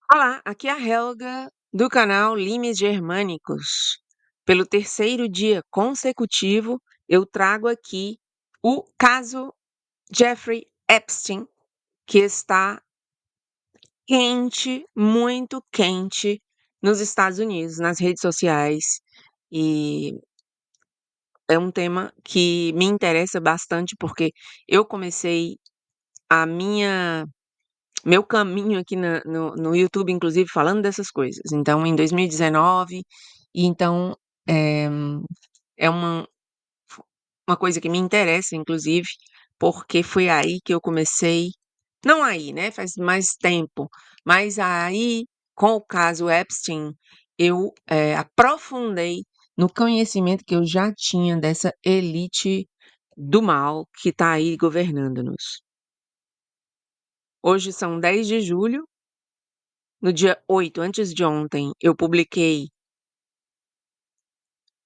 Olá, aqui é a Helga do canal Limes Germânicos. Pelo terceiro dia consecutivo, eu trago aqui o caso Jeffrey Epstein, que está quente, muito quente nos Estados Unidos, nas redes sociais, e é um tema que me interessa bastante porque eu comecei a minha meu caminho aqui no YouTube, inclusive, falando dessas coisas. Então, em 2019, e então é, é uma coisa que me interessa, inclusive, porque foi aí que eu comecei. Não aí, né? Faz mais tempo, mas aí, com o caso Epstein, eu aprofundei no conhecimento que eu já tinha dessa elite do mal que está aí governando-nos. Hoje são 10 de julho. No dia 8, antes de ontem, eu publiquei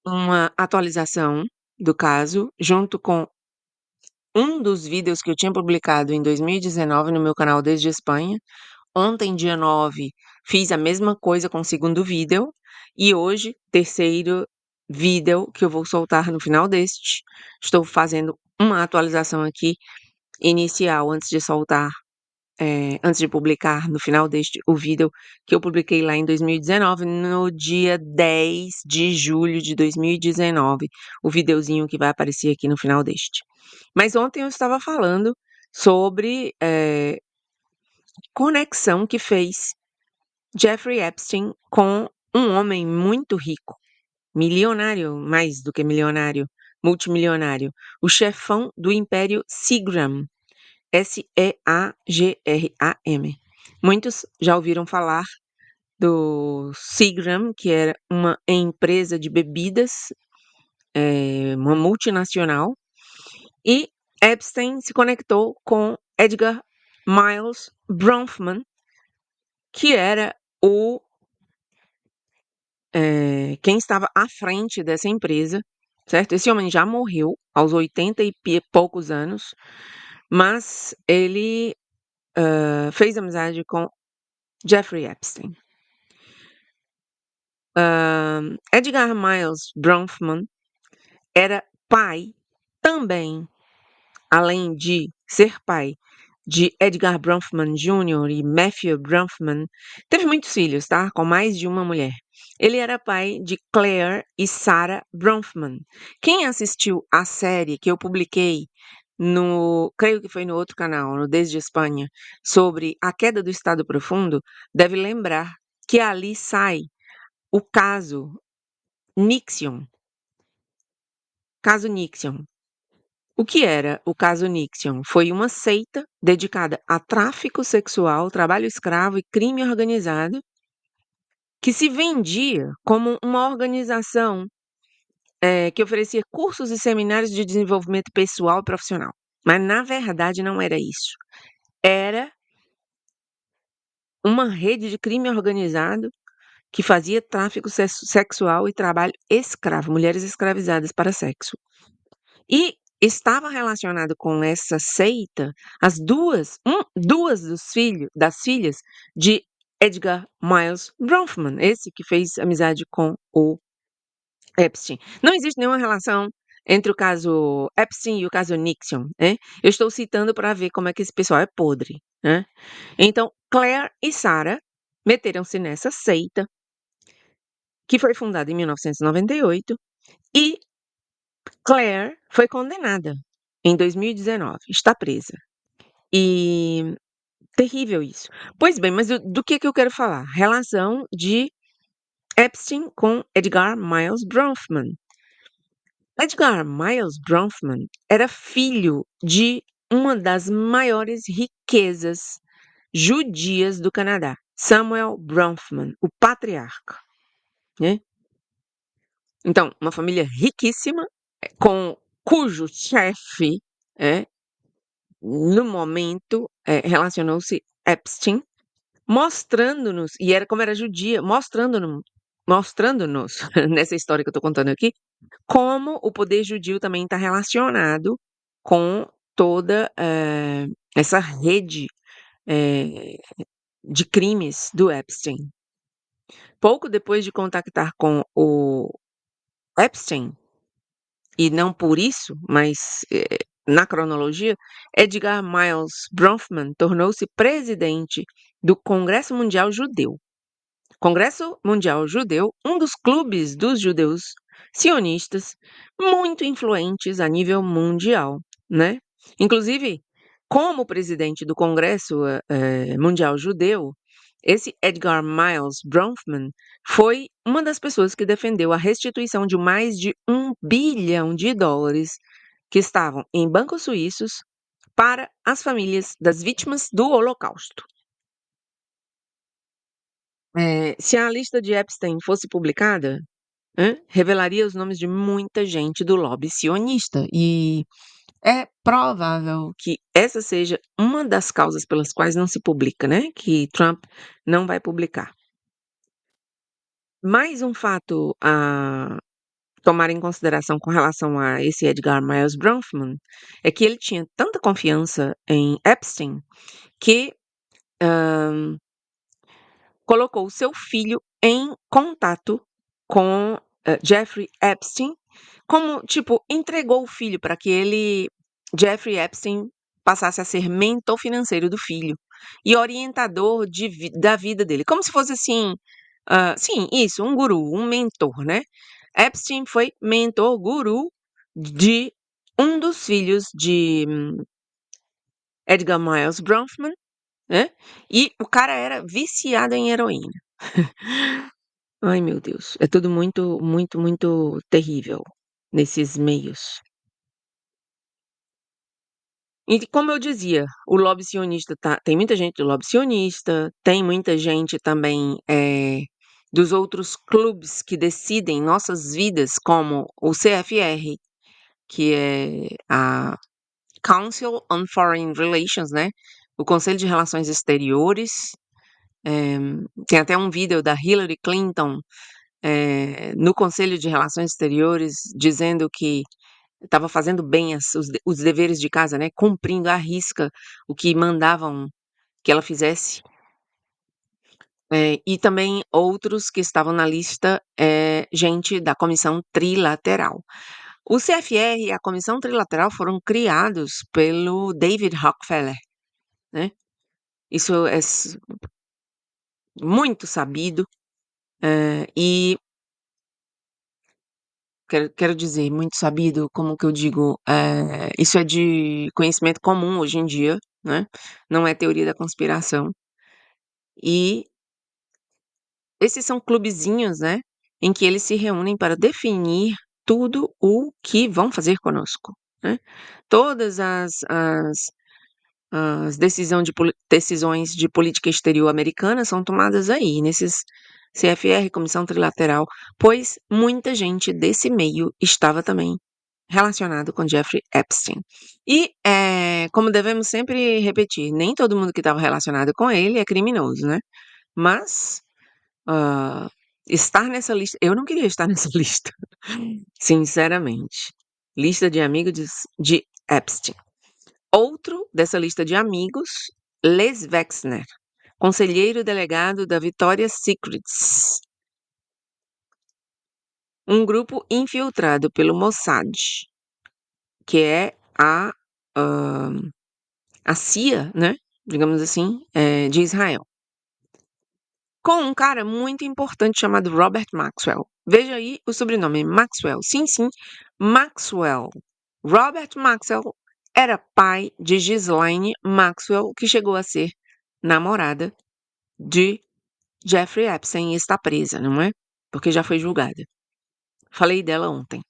uma atualização do caso, junto com um dos vídeos que eu tinha publicado em 2019 no meu canal Desde Espanha. Ontem, dia 9, fiz a mesma coisa com o segundo vídeo. E hoje, terceiro vídeo que eu vou soltar no final deste. Estou fazendo uma atualização aqui inicial antes de soltar antes de publicar no final deste o vídeo que eu publiquei lá em 2019, no dia 10 de julho de 2019, o videozinho que vai aparecer aqui no final deste. Mas ontem eu estava falando sobre conexão que fez Jeffrey Epstein com um homem muito rico, milionário, mais do que milionário, multimilionário, o chefão do Império Seagram, Seagram. Muitos já ouviram falar do Seagram, que era uma empresa de bebidas, uma multinacional, e Epstein se conectou com Edgar Miles Bronfman, que era quem estava à frente dessa empresa, certo? Esse homem já morreu aos 80 e poucos anos, mas ele fez amizade com Jeffrey Epstein. Edgar Miles Bronfman era pai também, além de ser pai de Edgar Bronfman Jr. e Matthew Bronfman, teve muitos filhos, tá? Com mais de uma mulher. Ele era pai de Claire e Sarah Bronfman. Quem assistiu a série que eu publiquei creio que foi no outro canal, no Desde Espanha, sobre a queda do Estado Profundo, deve lembrar que ali sai o caso Nixon. Caso Nixon. O que era o caso Nixon? Foi uma seita dedicada a tráfico sexual, trabalho escravo e crime organizado, que se vendia como uma organização que oferecia cursos e seminários de desenvolvimento pessoal e profissional. Mas, na verdade, não era isso. Era uma rede de crime organizado que fazia tráfico sexual e trabalho escravo, mulheres escravizadas para sexo. E estava relacionado com essa seita as duas das filhas de Edgar Miles Bronfman, esse que fez amizade com o Epstein. Não existe nenhuma relação entre o caso Epstein e o caso Nixon, né? Eu estou citando para ver como é que esse pessoal é podre, né? Então, Claire e Sarah meteram-se nessa seita, que foi fundada em 1998, e Claire foi condenada em 2019, está presa. E terrível isso. Pois bem, mas do que eu quero falar? Relação de Epstein com Edgar Miles Bronfman. Edgar Miles Bronfman era filho de uma das maiores riquezas judias do Canadá, Samuel Bronfman, o patriarca, né? Então, uma família riquíssima, cujo chefe, no momento, relacionou-se Epstein, mostrando-nos, e era como era judia, mostrando-nos nessa história que eu estou contando aqui, como o poder judio também está relacionado com toda essa rede de crimes do Epstein. Pouco depois de contactar com o Epstein, e não por isso, mas na cronologia, Edgar Miles Bronfman tornou-se presidente do Congresso Mundial Judeu. Congresso Mundial Judeu, um dos clubes dos judeus sionistas muito influentes a nível mundial, né? Inclusive, como presidente do Congresso Mundial Judeu, esse Edgar Miles Bronfman foi uma das pessoas que defendeu a restituição de mais de US$ 1 bilhão que estavam em bancos suíços para as famílias das vítimas do Holocausto. Se a lista de Epstein fosse publicada, revelaria os nomes de muita gente do lobby sionista. E é provável que essa seja uma das causas pelas quais não se publica, né? Que Trump não vai publicar. Mais um fato a tomar em consideração com relação a esse Edgar Miles Bronfman é que ele tinha tanta confiança em Epstein que colocou seu filho em contato com Jeffrey Epstein, como, tipo, entregou o filho para que Jeffrey Epstein, passasse a ser mentor financeiro do filho e orientador da vida dele, como se fosse assim, sim, isso, um guru, um mentor, né? Epstein foi mentor, guru de um dos filhos de Edgar Miles Bronfman, né? E o cara era viciado em heroína. Ai, meu Deus, é tudo muito, muito, muito terrível nesses meios. E como eu dizia, o lobby sionista tem muita gente do lobby sionista, tem muita gente também dos outros clubes que decidem nossas vidas, como o CFR, que é a Council on Foreign Relations, né? O Conselho de Relações Exteriores. Tem até um vídeo da Hillary Clinton no Conselho de Relações Exteriores dizendo que estava fazendo bem os deveres de casa, né? Cumprindo à risca o que mandavam que ela fizesse. E também outros que estavam na lista, gente da Comissão Trilateral. O CFR e a Comissão Trilateral foram criados pelo David Rockefeller, né? Isso é muito sabido, e quero dizer, muito sabido, como que eu digo, isso é de conhecimento comum hoje em dia, né? Não é teoria da conspiração. E esses são clubezinhos, né, em que eles se reúnem para definir tudo o que vão fazer conosco, né? Todas as decisões de política exterior americana são tomadas aí, nesses CFR, Comissão Trilateral, pois muita gente desse meio estava também relacionado com Jeffrey Epstein. E, como devemos sempre repetir, nem todo mundo que estava relacionado com ele é criminoso, né? Mas estar nessa lista, eu não queria estar nessa lista, sinceramente. Lista de amigos de Epstein. Outro dessa lista de amigos, Les Wexner, conselheiro delegado da Victoria's Secrets, um grupo infiltrado pelo Mossad, que é a CIA, né, digamos assim, de Israel, com um cara muito importante chamado Robert Maxwell. Veja aí o sobrenome, Maxwell. Sim, sim, Maxwell. Robert Maxwell era pai de Ghislaine Maxwell, que chegou a ser namorada de Jeffrey Epstein e está presa, não é? Porque já foi julgada. Falei dela ontem,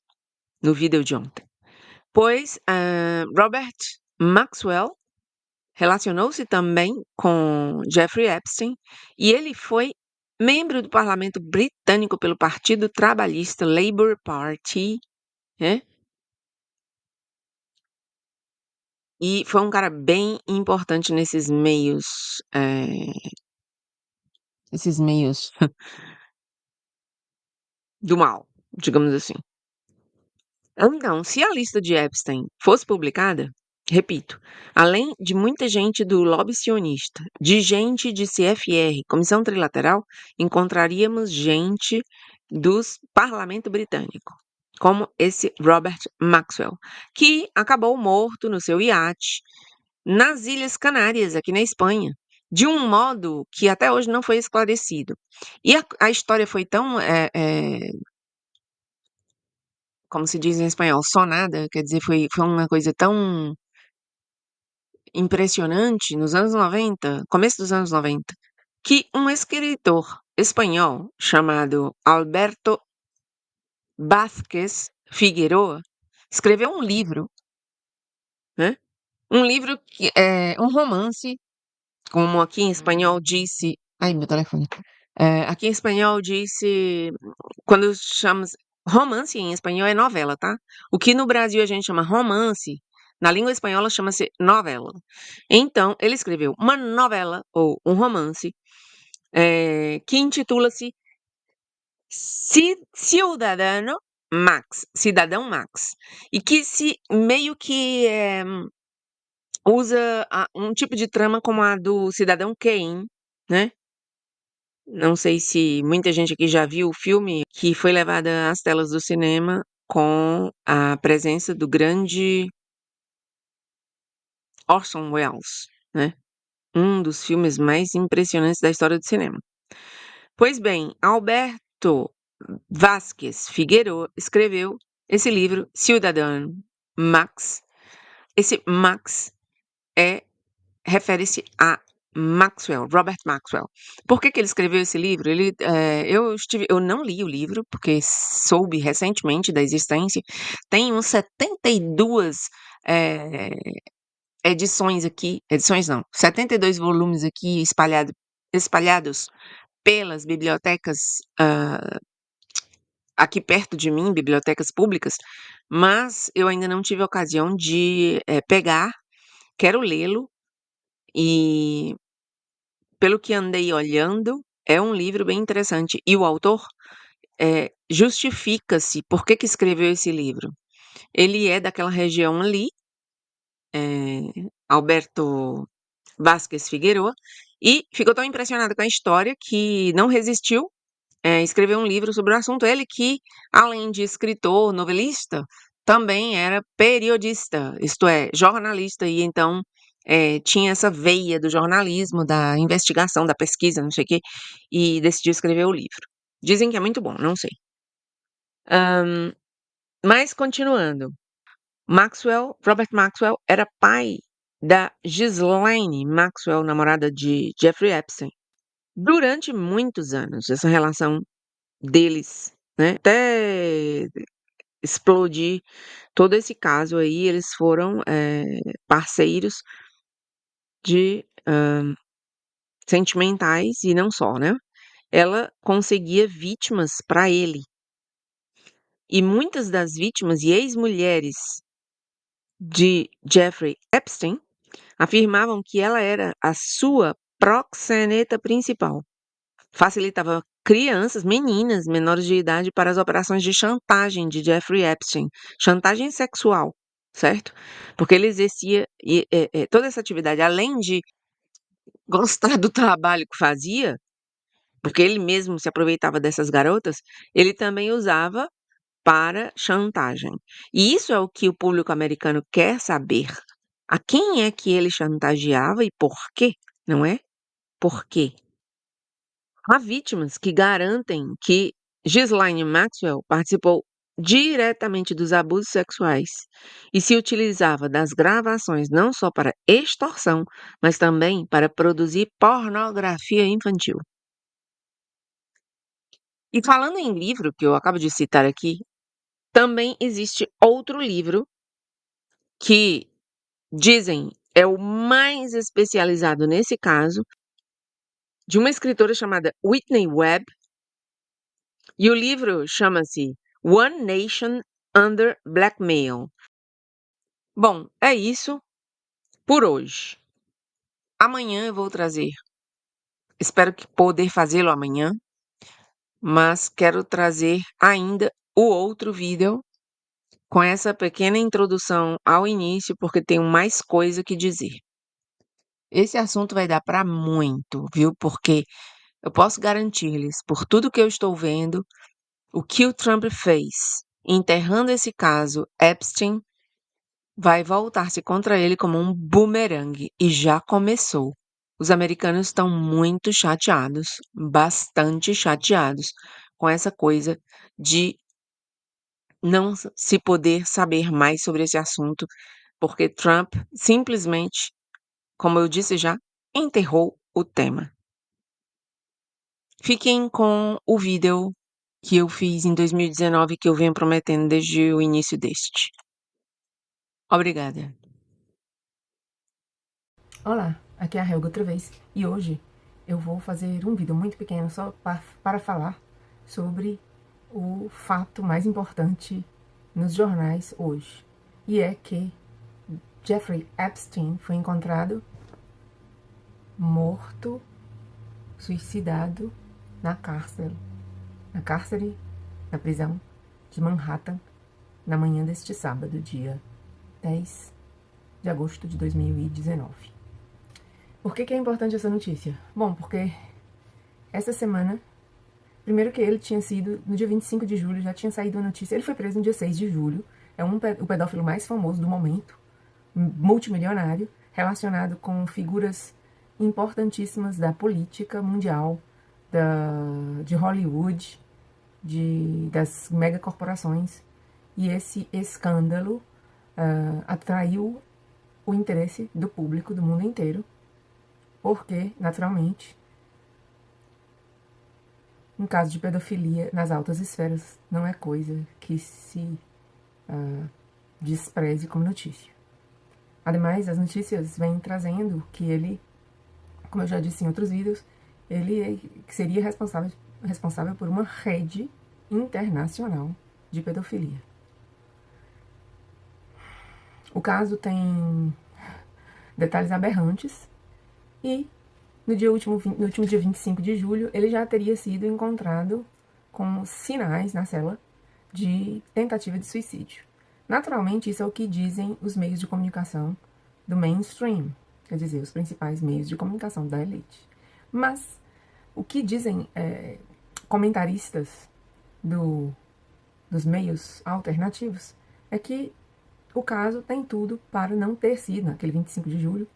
no vídeo de ontem. Pois Robert Maxwell relacionou-se também com Jeffrey Epstein e ele foi membro do parlamento britânico pelo Partido Trabalhista Labour Party, né? E foi um cara bem importante esses meios do mal, digamos assim. Então, se a lista de Epstein fosse publicada, repito, além de muita gente do lobby sionista, de gente de CFR, Comissão Trilateral, encontraríamos gente dos parlamento britânico, como esse Robert Maxwell, que acabou morto no seu iate nas Ilhas Canárias, aqui na Espanha, de um modo que até hoje não foi esclarecido. E a história foi tão, como se diz em espanhol, sonada, quer dizer, foi uma coisa tão impressionante nos anos 90, começo dos anos 90, que um escritor espanhol chamado Alberto Vázquez Figueroa escreveu um livro, né? Um livro que é um romance, como aqui em espanhol disse. Ai, meu telefone. Aqui em espanhol disse. Quando chamamos. Romance em espanhol é novela, tá? O que no Brasil a gente chama romance, na língua espanhola chama-se novela. Então, ele escreveu uma novela, ou um romance, que intitula-se Ciudadano Max, Cidadão Max. E que se meio que usa um tipo de trama como a do Cidadão Kane, né? Não sei se muita gente aqui já viu o filme que foi levado às telas do cinema com a presença do grande Orson Welles, né? Um dos filmes mais impressionantes da história do cinema. Pois bem, Alberto Vázquez Figueroa escreveu esse livro, Ciudadano Max. Esse Max refere-se a Maxwell, Robert Maxwell. Por que ele escreveu esse livro? Eu não li o livro, porque soube recentemente da existência. Tem uns 72 eh, edições aqui, edições não, 72 volumes aqui espalhados pelas bibliotecas aqui perto de mim, bibliotecas públicas, mas eu ainda não tive a ocasião de pegar, quero lê-lo e pelo que andei olhando, é um livro bem interessante. E o autor justifica-se por que escreveu esse livro. Ele é daquela região ali, Alberto Vázquez Figueroa, e ficou tão impressionado com a história que não resistiu, escreveu um livro sobre o assunto. Ele que, além de escritor, novelista, também era periodista, isto é, jornalista, e então tinha essa veia do jornalismo, da investigação, da pesquisa, não sei o quê, e decidiu escrever o livro. Dizem que é muito bom, não sei. Mas continuando, Robert Maxwell era pai da Ghislaine Maxwell, namorada de Jeffrey Epstein. Durante muitos anos, essa relação deles, né, até explodir todo esse caso aí, eles foram parceiros de sentimentais e não só, né? Ela conseguia vítimas para ele. E muitas das vítimas e ex-mulheres de Jeffrey Epstein afirmavam que ela era a sua proxeneta principal. Facilitava crianças, meninas menores de idade para as operações de chantagem de Jeffrey Epstein, chantagem sexual, certo? Porque ele exercia toda essa atividade, além de gostar do trabalho que fazia, porque ele mesmo se aproveitava dessas garotas, ele também usava para chantagem. E isso é o que o público americano quer saber. A quem é que ele chantageava e por quê, não é? Por quê? Há vítimas que garantem que Ghislaine Maxwell participou diretamente dos abusos sexuais e se utilizava das gravações não só para extorsão, mas também para produzir pornografia infantil. E falando em livro, que eu acabo de citar aqui, também existe outro livro que dizem é o mais especializado nesse caso, de uma escritora chamada Whitney Webb, e o livro chama-se One Nation Under Blackmail. Bom, é isso por hoje. Amanhã eu vou trazer, espero que poder fazê-lo amanhã, mas quero trazer ainda o outro vídeo com essa pequena introdução ao início, porque tenho mais coisa que dizer. Esse assunto vai dar para muito, viu? Porque eu posso garantir-lhes, por tudo que eu estou vendo, o que o Trump fez, enterrando esse caso Epstein, vai voltar-se contra ele como um bumerangue, e já começou. Os americanos estão muito chateados, bastante chateados, com essa coisa de não se poder saber mais sobre esse assunto, porque Trump simplesmente, como eu disse já, enterrou o tema. Fiquem com o vídeo que eu fiz em 2019 que eu venho prometendo desde o início deste. Obrigada. Olá, aqui é a Helga outra vez e hoje eu vou fazer um vídeo muito pequeno só para falar sobre o fato mais importante nos jornais hoje, e é que Jeffrey Epstein foi encontrado morto, suicidado na cárcere da prisão de Manhattan, na manhã deste sábado, dia 10 de agosto de 2019. Por que é importante essa notícia? Bom, porque essa semana, primeiro que ele tinha sido, no dia 25 de julho, já tinha saído a notícia, ele foi preso no dia 6 de julho, é o pedófilo mais famoso do momento, multimilionário, relacionado com figuras importantíssimas da política mundial, de Hollywood, das megacorporações. E esse escândalo atraiu o interesse do público do mundo inteiro, porque, naturalmente, em caso de pedofilia nas altas esferas, não é coisa que se despreze como notícia. Ademais, as notícias vêm trazendo que ele, como eu já disse em outros vídeos, ele seria responsável por uma rede internacional de pedofilia. O caso tem detalhes aberrantes e no último dia 25 de julho, ele já teria sido encontrado com sinais na cela de tentativa de suicídio. Naturalmente, isso é o que dizem os meios de comunicação do mainstream, quer dizer, os principais meios de comunicação da elite. Mas o que dizem comentaristas dos meios alternativos é que o caso tem tudo para não ter sido, naquele 25 de julho,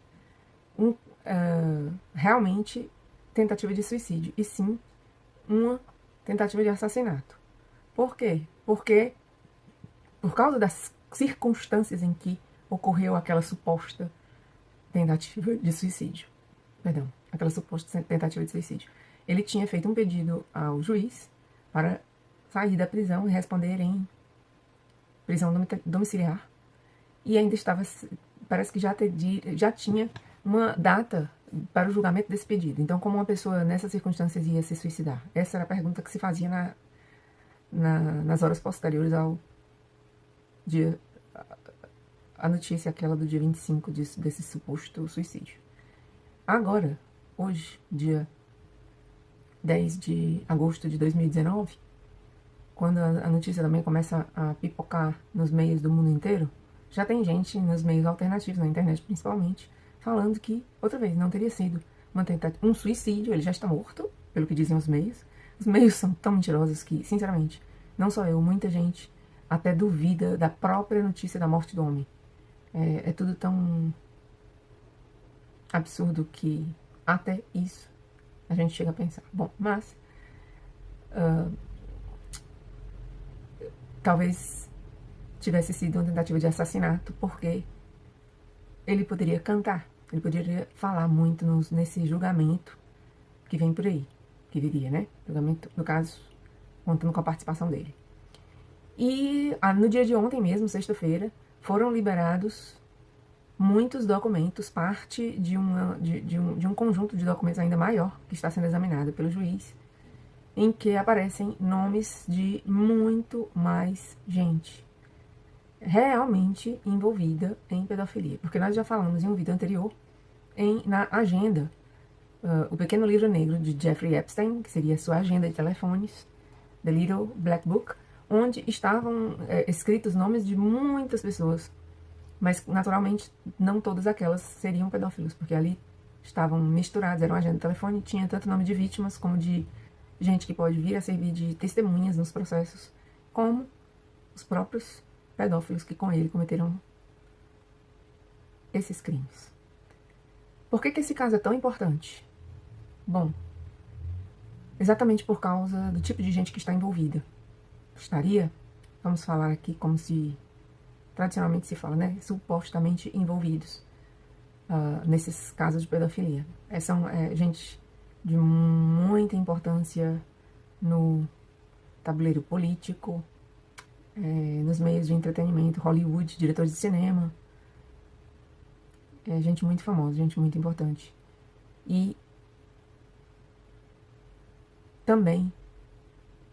realmente tentativa de suicídio, e sim uma tentativa de assassinato. Por quê? Porque, por causa das circunstâncias em que ocorreu aquela suposta tentativa de suicídio, ele tinha feito um pedido ao juiz para sair da prisão e responder em prisão domiciliar, e ainda estava, parece que já tinha uma data para o julgamento desse pedido. Então, como uma pessoa nessas circunstâncias ia se suicidar? Essa era a pergunta que se fazia nas horas posteriores ao dia, a notícia aquela do dia 25 desse suposto suicídio. Agora, hoje, dia 10 de agosto de 2019, quando a notícia também começa a pipocar nos meios do mundo inteiro, já tem gente nos meios alternativos, na internet principalmente, falando que, outra vez, não teria sido um suicídio, ele já está morto, pelo que dizem os meios. Os meios são tão mentirosos que, sinceramente, não só eu, muita gente até duvida da própria notícia da morte do homem. É tudo tão absurdo que até isso a gente chega a pensar. Bom, mas talvez tivesse sido uma tentativa de assassinato, porque ele poderia cantar, ele poderia falar muito nesse julgamento que vem por aí, que viria, né? Julgamento, no caso, contando com a participação dele. E no dia de ontem mesmo, sexta-feira, foram liberados muitos documentos, parte de um conjunto de documentos ainda maior, que está sendo examinado pelo juiz, em que aparecem nomes de muito mais gente realmente envolvida em pedofilia. Porque nós já falamos em um vídeo anterior, na agenda, o Pequeno Livro Negro de Jeffrey Epstein, que seria a sua agenda de telefones, The Little Black Book, onde estavam escritos nomes de muitas pessoas, mas naturalmente não todas aquelas seriam pedófilos, porque ali estavam misturados, era uma agenda de telefone, tinha tanto nome de vítimas como de gente que pode vir a servir de testemunhas nos processos, como os próprios pedófilos que com ele cometeram esses crimes. Por que esse caso é tão importante? Bom, exatamente por causa do tipo de gente que está envolvida. Vamos falar aqui como se tradicionalmente se fala, né? Supostamente envolvidos nesses casos de pedofilia. São gente de muita importância no tabuleiro político, nos meios de entretenimento, Hollywood, diretores de cinema. Gente muito famosa, gente muito importante. E também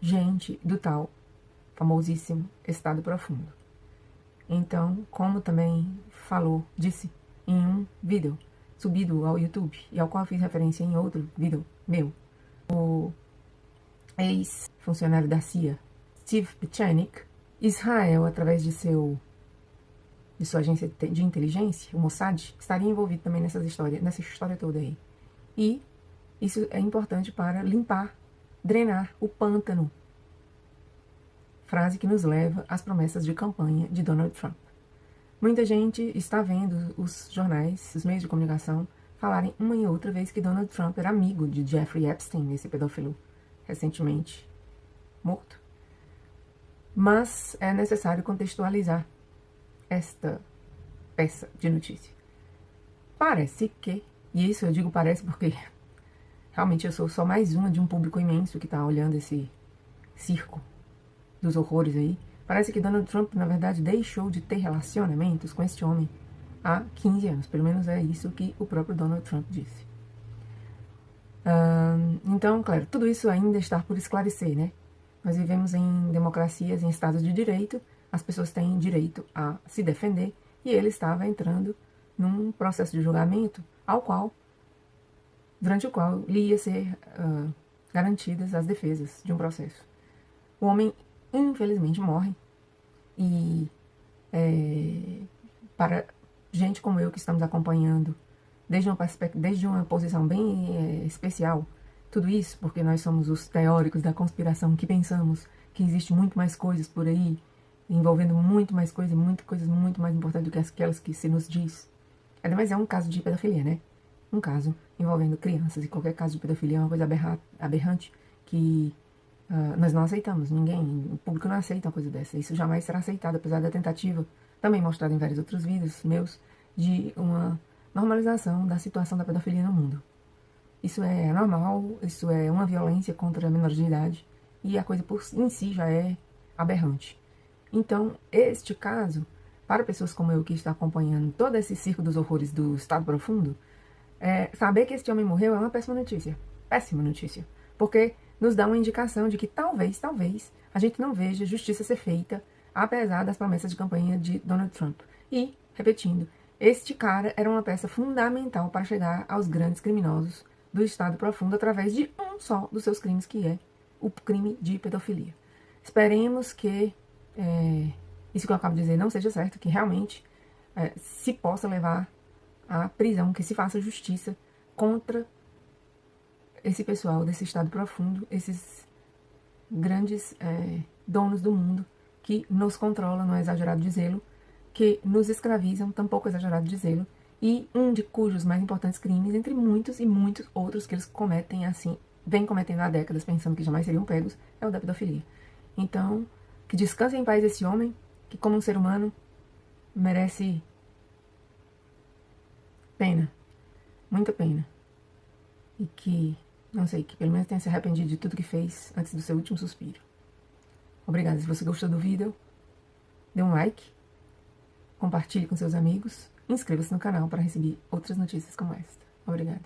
gente do tal famosíssimo Estado Profundo. Então, como também disse em um vídeo subido ao YouTube, e ao qual eu fiz referência em outro vídeo meu, o ex-funcionário da CIA, Steve Pieczenik, Israel, através de sua agência de inteligência, o Mossad, estaria envolvido também nessa história toda aí. E isso é importante para limpar, drenar o pântano. Frase que nos leva às promessas de campanha de Donald Trump. Muita gente está vendo os jornais, os meios de comunicação, falarem uma e outra vez que Donald Trump era amigo de Jeffrey Epstein, esse pedófilo recentemente morto. Mas é necessário contextualizar esta peça de notícia. Parece que, e isso eu digo parece porque realmente eu sou só mais uma de um público imenso que está olhando esse circo dos horrores aí, parece que Donald Trump, na verdade, deixou de ter relacionamentos com este homem há 15 anos. Pelo menos é isso que o próprio Donald Trump disse. Então, claro, tudo isso ainda está por esclarecer, né? Nós vivemos em democracias, em estados de direito, as pessoas têm direito a se defender, e ele estava entrando num processo de julgamento durante o qual lhe ia ser garantidas as defesas de um processo. O homem infelizmente morre, e para gente como eu que estamos acompanhando desde uma posição bem especial tudo isso, porque nós somos os teóricos da conspiração que pensamos que existe muito mais coisas por aí, envolvendo muito mais coisas muito mais importantes do que aquelas que se nos diz. Mas é um caso de pedofilia, né? Um caso envolvendo crianças, e qualquer caso de pedofilia é uma coisa aberrante que nós não aceitamos, o público não aceita uma coisa dessa. Isso jamais será aceitado, apesar da tentativa, também mostrada em vários outros vídeos meus, de uma normalização da situação da pedofilia no mundo. Isso é normal, isso é uma violência contra menores de idade, e a coisa em si já é aberrante. Então, este caso, para pessoas como eu que está acompanhando todo esse circo dos horrores do Estado Profundo, saber que este homem morreu é uma péssima notícia, porque nos dá uma indicação de que talvez a gente não veja justiça ser feita, apesar das promessas de campanha de Donald Trump. E, repetindo, este cara era uma peça fundamental para chegar aos grandes criminosos do Estado Profundo através de um só dos seus crimes, que é o crime de pedofilia. Esperemos que isso que eu acabo de dizer não seja certo, que realmente se possa levar à prisão, que se faça justiça contra esse pessoal desse Estado Profundo, esses grandes donos do mundo que nos controlam, não é exagerado dizê-lo, que nos escravizam, tampouco é exagerado dizê-lo, e de cujos mais importantes crimes, entre muitos e muitos outros que eles cometem vem cometendo há décadas, pensando que jamais seriam pegos, é o da pedofilia. Então, que descanse em paz esse homem, que como um ser humano merece pena, muita pena, e que que pelo menos tenha se arrependido de tudo que fez antes do seu último suspiro. Obrigada. Se você gostou do vídeo, dê um like, compartilhe com seus amigos, inscreva-se no canal para receber outras notícias como esta. Obrigada.